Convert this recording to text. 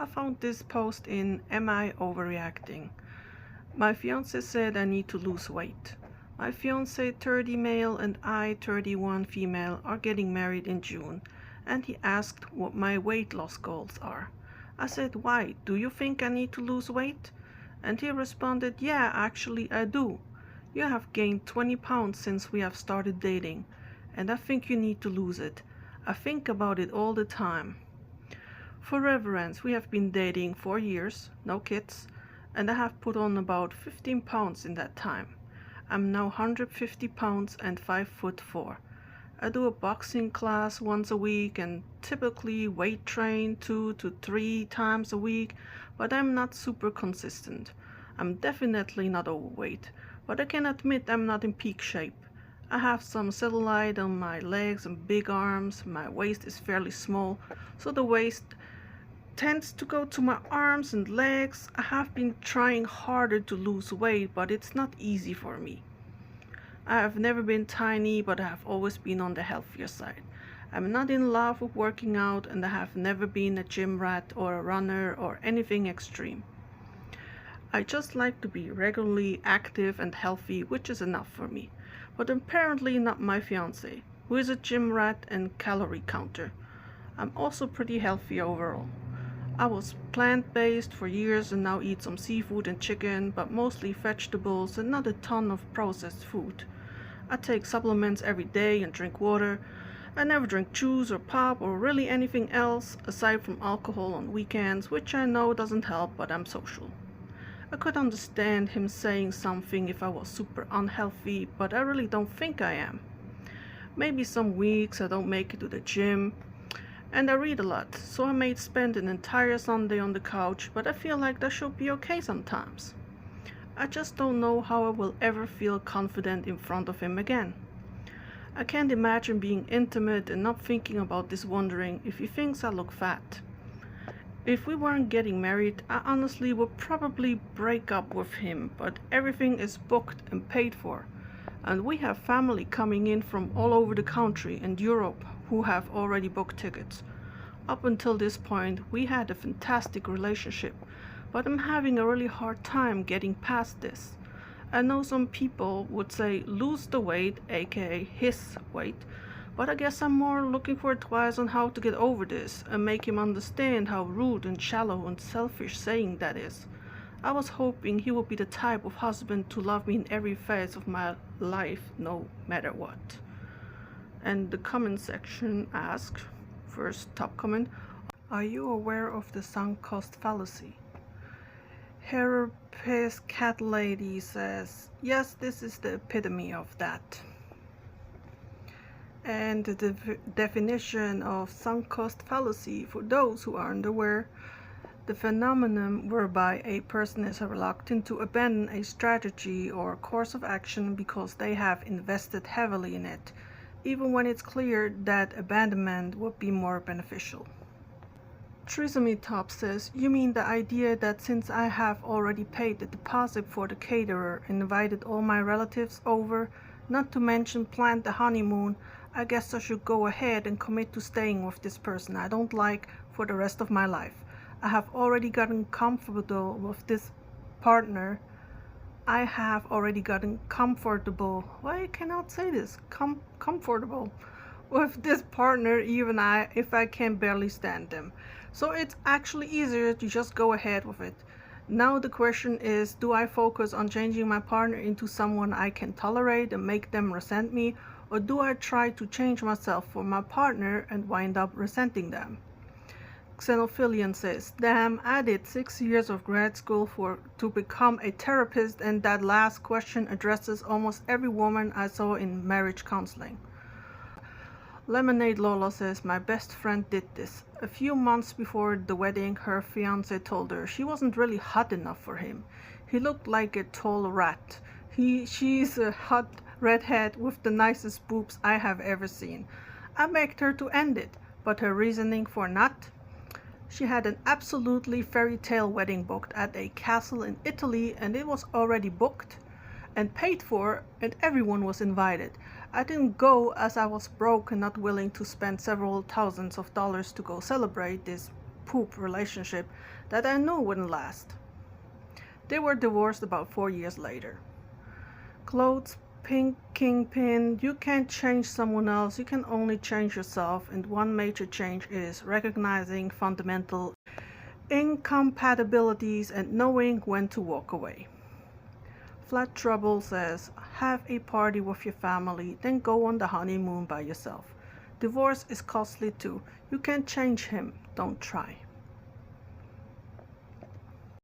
I found this post in Am I Overreacting? My fiancé said I need to lose weight. My fiancé, 30 male, and I, 31 female, are getting married in June, and he asked what my weight loss goals are. I said, why? Do you think I need to lose weight? And he responded, yeah, actually I do. You have gained 20 pounds since we have started dating, and I think you need to lose it. I think about it all the time. For reference, we have been dating 4 years, no kids, and I have put on about 15 pounds in that time. I'm now 150 pounds and 5'4". I do a boxing class once a week and typically weight train 2 to 3 times a week, but I'm not super consistent. I'm definitely not overweight, but I can admit I'm not in peak shape. I have some cellulite on my legs and big arms. My waist is fairly small, so the waist tends to go to my arms and legs. I have been trying harder to lose weight, but it's not easy for me. I have never been tiny, but I have always been on the healthier side. I'm not in love with working out, and I have never been a gym rat or a runner or anything extreme. I just like to be regularly active and healthy, which is enough for me. But apparently not my fiancé, who is a gym rat and calorie counter. I'm also pretty healthy overall. I was plant-based for years and now eat some seafood and chicken, but mostly vegetables and not a ton of processed food. I take supplements every day and drink water. I never drink juice or pop or really anything else aside from alcohol on weekends, which I know doesn't help, but I'm social. I could understand him saying something if I was super unhealthy, but I really don't think I am. Maybe some weeks I don't make it to the gym, and I read a lot, so I may spend an entire Sunday on the couch, but I feel like that should be okay sometimes. I just don't know how I will ever feel confident in front of him again. I can't imagine being intimate and not thinking about this, wondering if he thinks I look fat. If we weren't getting married, I honestly would probably break up with him, but everything is booked and paid for. And we have family coming in from all over the country and Europe who have already booked tickets. Up until this point, we had a fantastic relationship, but I'm having a really hard time getting past this. I know some people would say lose the weight, aka his weight, but I guess I'm more looking for advice on how to get over this and make him understand how rude and shallow and selfish saying that is. I was hoping he would be the type of husband to love me in every phase of my life, no matter what. And the comment section asks, first top comment, are you aware of the sunk cost fallacy? Therapist Cat Lady says, yes, this is the epitome of that. And the definition of sunk cost fallacy, for those who aren't aware, the phenomenon whereby a person is reluctant to abandon a strategy or course of action because they have invested heavily in it, even when it's clear that abandonment would be more beneficial. Trisomy Top says, you mean the idea that since I have already paid the deposit for the caterer and invited all my relatives over, not to mention planned the honeymoon, I guess I should go ahead and commit to staying with this person I don't like for the rest of my life. I have already gotten comfortable with this partner. Why I cannot say this? Comfortable with this partner even if I can barely stand them. So it's actually easier to just go ahead with it. Now the question is, do I focus on changing my partner into someone I can tolerate and make them resent me, or do I try to change myself for my partner and wind up resenting them? Xenophilian says, damn, I did 6 years of grad school to become a therapist, and that last question addresses almost every woman I saw in marriage counseling. Lemonade Lola says, my best friend did this. A few months before the wedding, her fiancé told her she wasn't really hot enough for him. He looked like a tall rat. She's a hot redhead with the nicest boobs I have ever seen. I begged her to end it, but her reasoning for not? She had an absolutely fairy tale wedding booked at a castle in Italy, and it was already booked and paid for, and everyone was invited. I didn't go as I was broke and not willing to spend several thousands of dollars to go celebrate this poop relationship that I knew wouldn't last. They were divorced about 4 years later. Clothes, pink kingpin, you can't change someone else, you can only change yourself, and one major change is recognizing fundamental incompatibilities and knowing when to walk away. Flat Trouble says, have a party with your family, then go on the honeymoon by yourself. Divorce is costly too. You can't change him. Don't try.